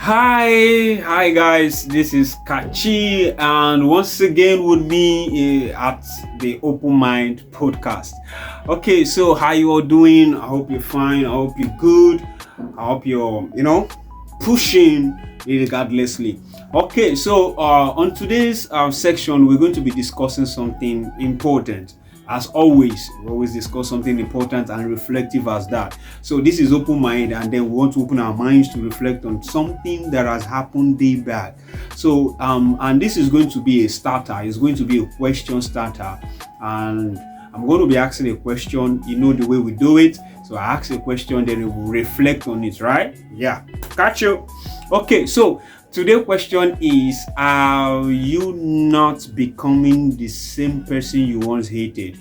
Hi guys, this is Kachi, and once again with me at the Open Mind podcast. Okay, so how you all doing? I hope you're fine. I hope you're good. I hope you're, pushing regardlessly. Okay, so on today's section, we're going to be discussing something important. As always, we always discuss something important and reflective as that. So this is open mind, and then we want to open our minds to reflect on something that has happened day back. So and this is going to be a starter. It's going to be a question starter, and I'm going to be asking a question. You know the way we do it. So I ask a question, then we will reflect on it, right? Yeah, catch you. Okay, so today's question is: are you not becoming the same person you once hated?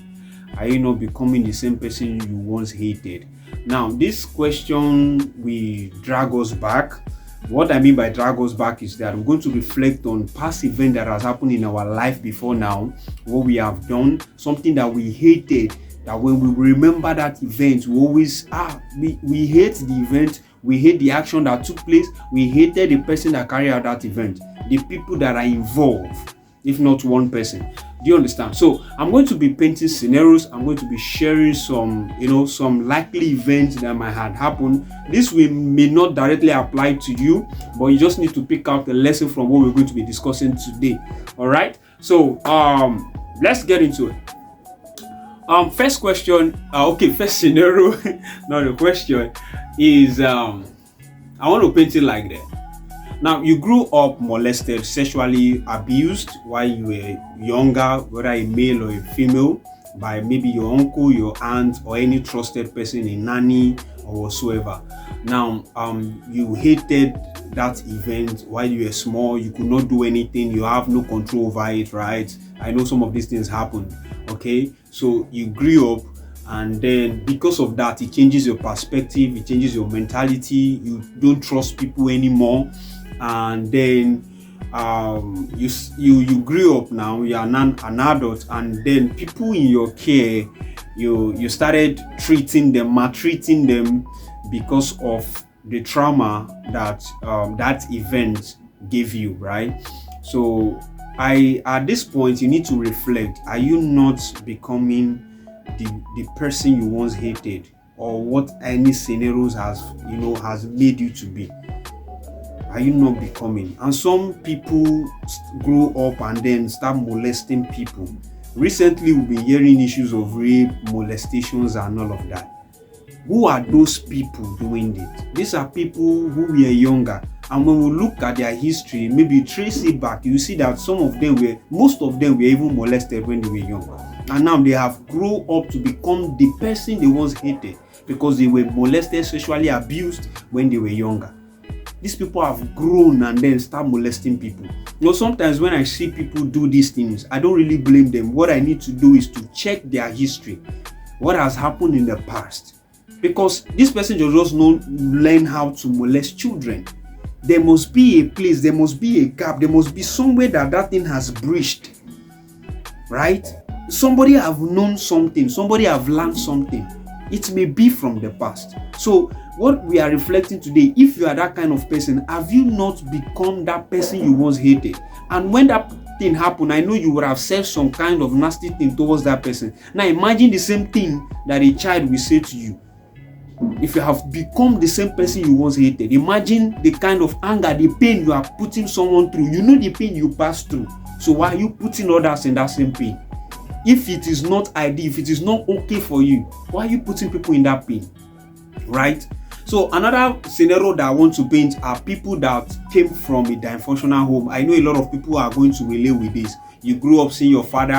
Are you not becoming the same person you once hated? Now, this question will drag us back. What I mean by drag us back is that we're going to reflect on past event that has happened in our life before now, what we have done, something that we hated, that when we remember that event, we always, we hate the event, we hate the action that took place, we hated the person that carried out that event, the people that are involved, if not one person. Do you understand? So I'm going to be painting scenarios. I'm going to be sharing some likely events that might have happened. This may not directly apply to you, but you just need to pick out the lesson from what we're going to be discussing today. All right. So let's get into it. First question. First scenario, not a question, is I want to paint it like that. Now, you grew up molested, sexually abused while you were younger, whether a male or a female, by maybe your uncle, your aunt, or any trusted person, a nanny or whatsoever. Now, you hated that event while you were small. You could not do anything. You have no control over it, right? I know some of these things happen. Okay, so you grew up, and then because of that, it changes your perspective. It changes your mentality. You don't trust people anymore. And then you grew up now, you are an adult, and then people in your care, you started treating them, maltreating them because of the trauma that that event gave you, right? So at this point you need to reflect. Are you not becoming the person you once hated, or what any scenarios has made you to be? Are you not becoming? And some people grow up and then start molesting people. Recently, we've been hearing issues of rape, molestations, and all of that. Who are those people doing it? These are people who were younger. And when we look at their history, maybe trace it back, you see that most of them were even molested when they were young. And now they have grown up to become the person they once hated because they were molested, sexually abused when they were younger. These people have grown and then start molesting people. Sometimes when I see people do these things, I don't really blame them. What I need to do is to check their history, what has happened in the past. Because this person just not learn how to molest children. There must be a place, there must be a gap, there must be somewhere that thing has breached. Right? Somebody have known something, somebody have learned something. It may be from the past. So what we are reflecting today, if you are that kind of person, have you not become that person you once hated? And when that thing happened, I know you would have said some kind of nasty thing towards that person. Now imagine the same thing that a child will say to you. If you have become the same person you once hated, imagine the kind of anger, the pain you are putting someone through. You know the pain you passed through. So why are you putting others in that same pain? If it is not ideal, if it is not okay for you, why are you putting people in that pain? Right? So another scenario that I want to paint are people that came from a dysfunctional home. I know a lot of people are going to relate with this. You grew up seeing your father,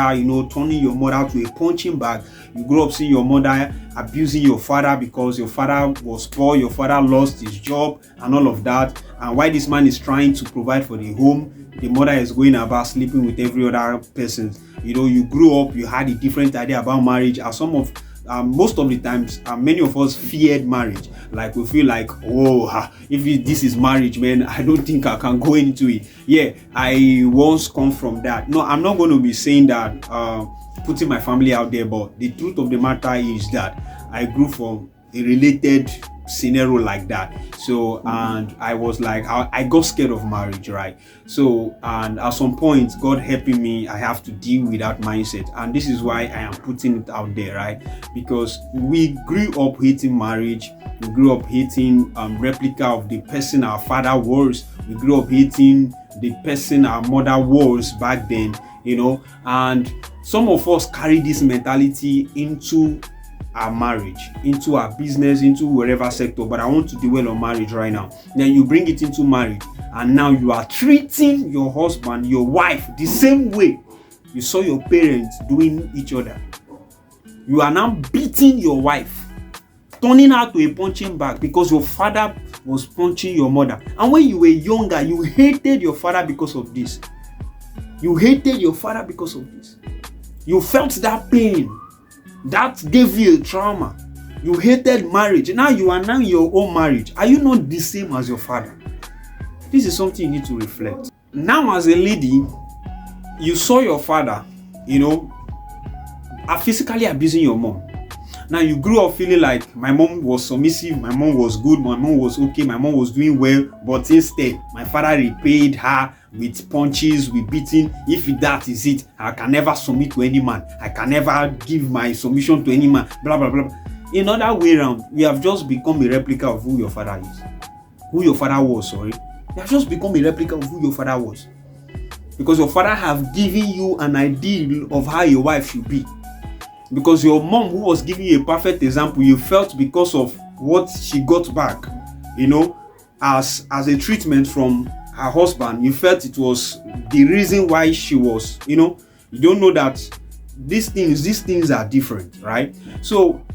turning your mother to a punching bag. You grew up seeing your mother abusing your father because your father was poor, your father lost his job and all of that. And while this man is trying to provide for the home, the mother is going about sleeping with every other person. You grew up, you had a different idea about marriage, as most of the times, many of us feared marriage. Like we feel like, if this is marriage, man, I don't think I can go into it. Yeah, I once come from that. No, I'm not going to be saying that, putting my family out there, but the truth of the matter is that I grew from a related scenario like that. So, and I was like, I got scared of marriage, right? So, and at some point, God helping me, I have to deal with that mindset. And this is why I am putting it out there, right? Because we grew up hating marriage. We grew up hating replica of the person our father was. We grew up hating the person our mother was back then, and some of us carry this mentality into our marriage, into our business, into wherever sector. But I want to dwell on marriage right now. Then you bring it into marriage, and now you are treating your husband, your wife, the same way you saw your parents doing each other. You are now beating your wife, turning her to a punching bag because your father was punching your mother. And when you were younger, you hated your father because of this. You hated your father because of this. You felt that pain. That gave you a trauma. You hated marriage. Now you are now in your own marriage. Are you not the same as your father? This is something you need to reflect. Now as a lady, you saw your father, physically abusing your mom. Now you grew up feeling like my mom was submissive, my mom was good, my mom was okay, my mom was doing well, but instead my father repaid her with punches, with beating. If that is it, I can never submit to any man. I can never give my submission to any man. Blah blah blah. In other way around, we have just become a replica of who your father is. Who your father was, sorry. You have just become a replica of who your father was. Because your father have given you an ideal of how your wife should be. Because your mom, who was giving you a perfect example, you felt because of what she got back, as a treatment from her husband, you felt it was the reason why she was, you don't know that these things are different, right? So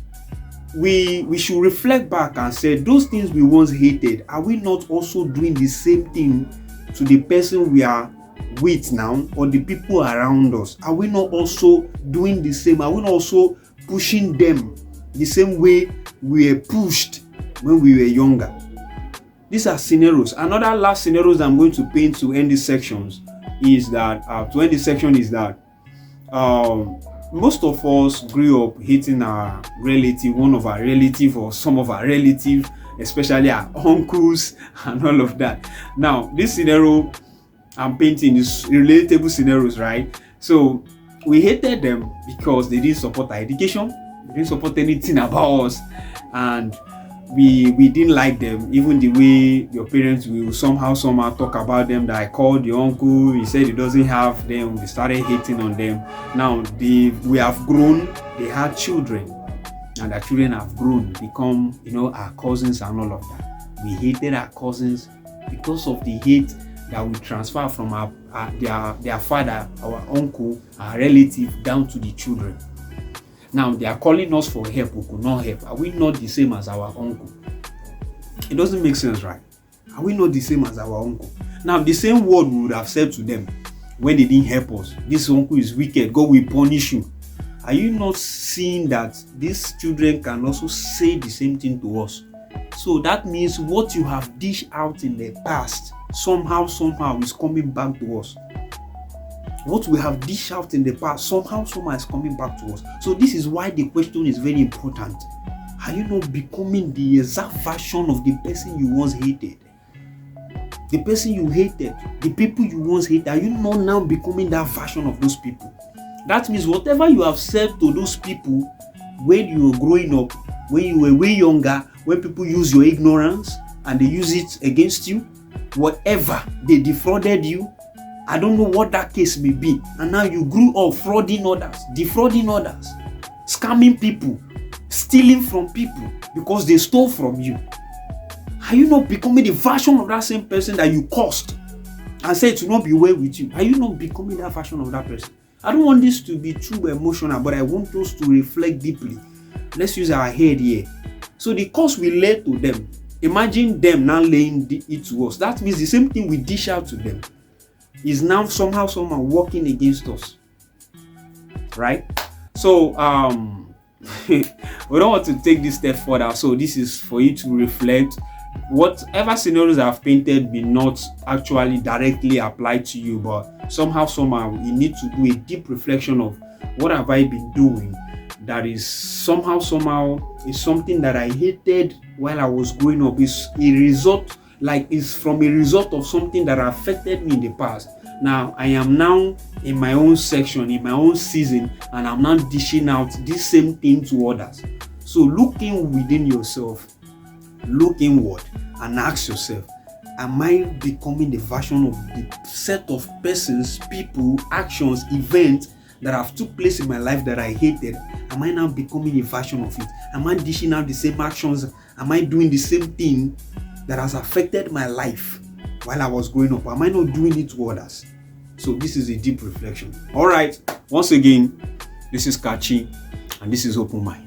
we should reflect back and say, those things we once hated, are we not also doing the same thing to the person we are with now, or the people around us? Are we not also doing the same? Are we not also pushing them the same way we were pushed when we were younger? These are scenarios. Another last scenarios I'm going to paint to end these sections is that most of us grew up hating our relative, one of our relative, or some of our relative, especially our uncles and all of that. Now, this scenario I'm painting is relatable scenarios, right? So we hated them because they didn't support our education, they didn't support anything about us, and we didn't like them. Even the way your parents will somehow talk about them, that I called your uncle, he said he doesn't have them, we started hating on them. Now we have grown, they had children, and our children have grown, become our cousins and all of that. We hated our cousins because of the hate that we transfer from their father, our uncle, our relative, down to the children. Now they are calling us for help, we could not help. Are we not the same as our uncle? It doesn't make sense, right? Are we not the same as our uncle? Now the same word we would have said to them when they didn't help us: this uncle is wicked, God will punish you. Are you not seeing that these children can also say the same thing to us? So that means what you have dished out in the past somehow is coming back to us. What we have dished out in the past somehow is coming back to us. So this is why the question is very important. Are you not becoming the exact version of the person you once hated? The person you hated, the people you once hated, are you not now becoming that version of those people? That means whatever you have said to those people when you were growing up, when you were way younger, when people use your ignorance and they use it against you, whatever, they defrauded you, I don't know what that case may be, and now you grew up frauding others, defrauding others, scamming people, stealing from people because they stole from you. Are you not becoming the version of that same person that you cursed and said to not be well with you? Are you not becoming that version of that person? I don't want this to be too emotional, but I want us to reflect deeply. Let's use our head here. So the curse we laid to them, imagine them now laying it to us. That means the same thing we dish out to them is now somehow working against us, right? So we don't want to take this step further. So this is for you to reflect. Whatever scenarios I've painted may not actually directly apply to you, but somehow you need to do a deep reflection of what have I been doing that is somehow is something that I hated while I was growing up. Is a result, like it's from a result of something that affected me in the past. Now I am now in my own section, in my own season, and I'm now dishing out this same thing to others. So look in within yourself, look inward, and ask yourself, am I becoming the version of the set of persons, people, actions, events that have took place in my life that I hated? Am I now becoming a version of it? Am I dishing out the same actions? Am I doing the same thing that has affected my life while I was growing up? Am I not doing it to others? So this is a deep reflection. All right. Once again, this is Kachi, and this is Open Mind.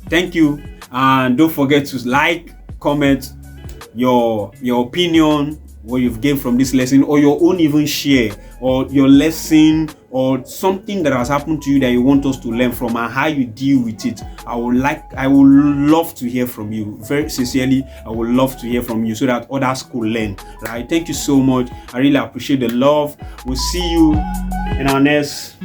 Thank you, and don't forget to like, comment your opinion, what you've gained from this lesson, or your own even share, or your lesson, or something that has happened to you that you want us to learn from, and how you deal with it. I would love to hear from you. Very sincerely, I would love to hear from you so that others could learn. Right? Thank you so much. I really appreciate the love. We'll see you in our next